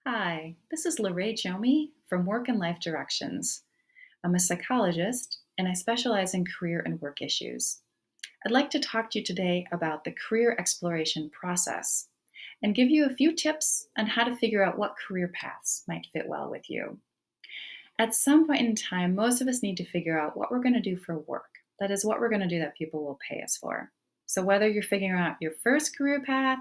Hi, this is Lorraine Jomi from Work and Life Directions. I'm a psychologist and I specialize in career and work issues. I'd like to talk to you today about the career exploration process and give you a few tips on how to figure out what career paths might fit well with you. At some point in time, most of us need to figure out what we're going to do for work. That is, what we're going to do that people will pay us for. So, whether you're figuring out your first career path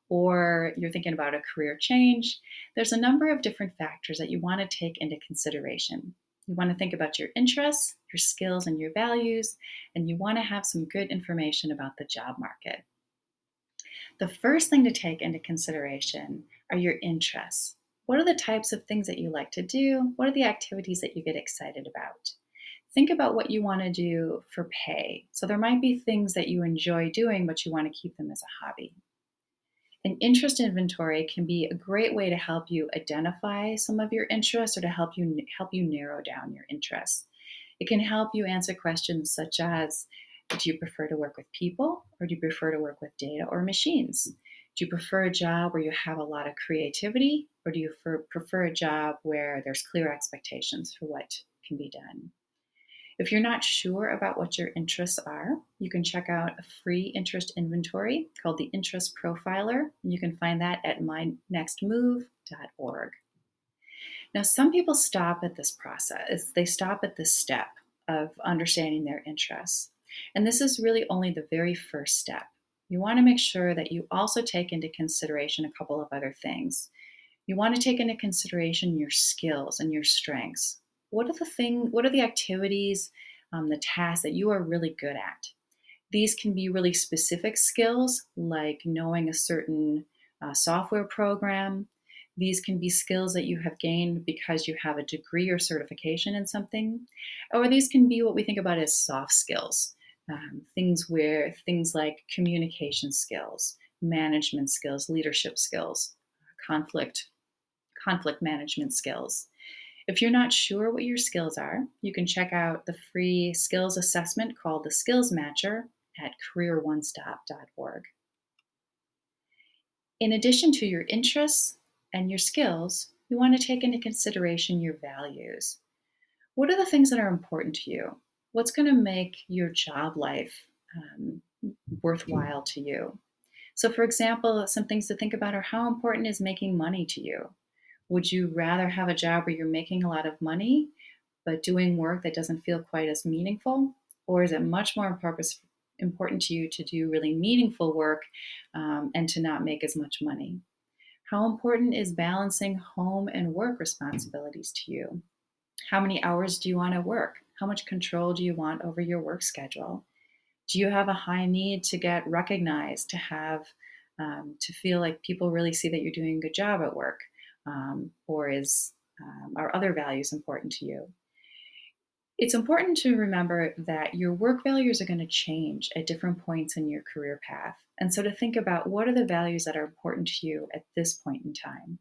or you're thinking about a career change, there's a number of different factors that you want to take into consideration. You want to think about your interests, your skills, and your values, and you want to have some good information about the job market. The first thing to take into consideration are your interests. What are the types of things that you like to do? What are the activities that you get excited about? Think about what you want to do for pay. So there might be things that you enjoy doing, but you want to keep them as a hobby. An interest inventory can be a great way to help you identify some of your interests or to help you narrow down your interests. It can help you answer questions such as, do you prefer to work with people or do you prefer to work with data or machines? Do you prefer a job where you have a lot of creativity or do you prefer a job where there's clear expectations for what can be done? If you're not sure about what your interests are, you can check out a free interest inventory called the Interest Profiler. You can find that at mynextmove.org. Now, some people stop at this process, they stop at this step of understanding their interests. And this is really only the very first step. You want to make sure that you also take into consideration a couple of other things. You want to take into consideration your skills and your strengths. What are the activities, the tasks that you are really good at? These can be really specific skills, like knowing a certain software program. These can be skills that you have gained because you have a degree or certification in something. Or these can be what we think about as soft skills, things like communication skills, management skills, leadership skills, conflict conflict management skills. If you're not sure what your skills are, you can check out the free skills assessment called the Skills Matcher at careeronestop.org. In addition to your interests and your skills, you want to take into consideration your values. What are the things that are important to you? What's going to make your job life worthwhile to you? So, for example, some things to think about are, how important is making money to you? Would you rather have a job where you're making a lot of money, but doing work that doesn't feel quite as meaningful? Or is it much more important to you to do really meaningful work and to not make as much money? How important is balancing home and work responsibilities to you? How many hours do you want to work? How much control do you want over your work schedule? Do you have a high need to get recognized, to feel like people really see that you're doing a good job at work? Or are other values important to you? It's important to remember that your work values are going to change at different points in your career path. And so to think about, what are the values that are important to you at this point in time?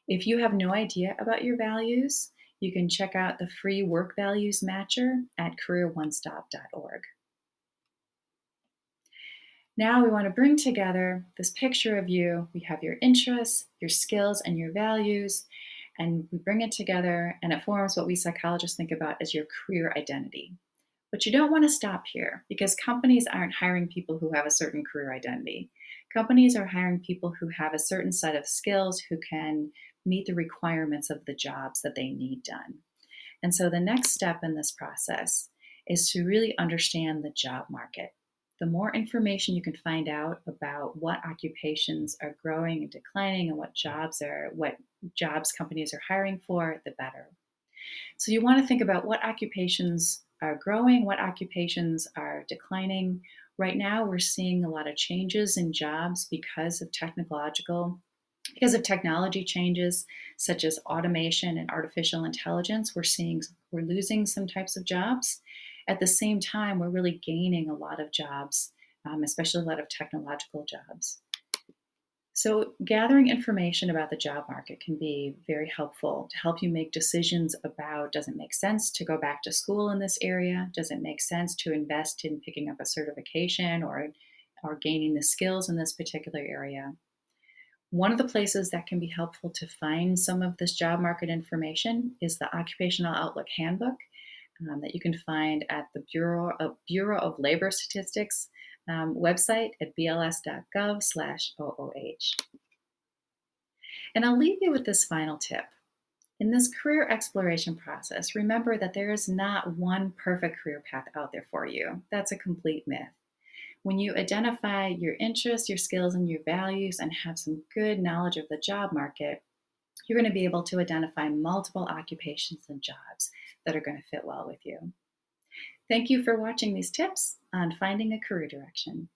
If you have no idea about your values, you can check out the free work values matcher at careeronestop.org. Now we want to bring together this picture of you. We have your interests, your skills, and your values, and we bring it together, and it forms what we psychologists think about as your career identity. But you don't want to stop here, because companies aren't hiring people who have a certain career identity. Companies are hiring people who have a certain set of skills, who can meet the requirements of the jobs that they need done. And so the next step in this process is to really understand the job market. The more information you can find out about what occupations are growing and declining and what jobs companies are hiring for, the better. So you want to think about what occupations are growing, what occupations are declining. Right now, we're seeing a lot of changes in jobs because of technology changes such as automation and artificial intelligence. We're losing some types of jobs. At the same time, we're really gaining a lot of jobs, especially a lot of technological jobs. So, gathering information about the job market can be very helpful to help you make decisions about, does it make sense to go back to school in this area? Does it make sense to invest in picking up a certification or gaining the skills in this particular area? One of the places that can be helpful to find some of this job market information is the Occupational Outlook Handbook that you can find at the Bureau of Labor Statistics website at bls.gov/OOH. And I'll leave you with this final tip. In this career exploration process, remember that there is not one perfect career path out there for you. That's a complete myth. When you identify your interests, your skills, and your values, and have some good knowledge of the job market, you're going to be able to identify multiple occupations and jobs that are going to fit well with you. Thank you for watching these tips on finding a career direction.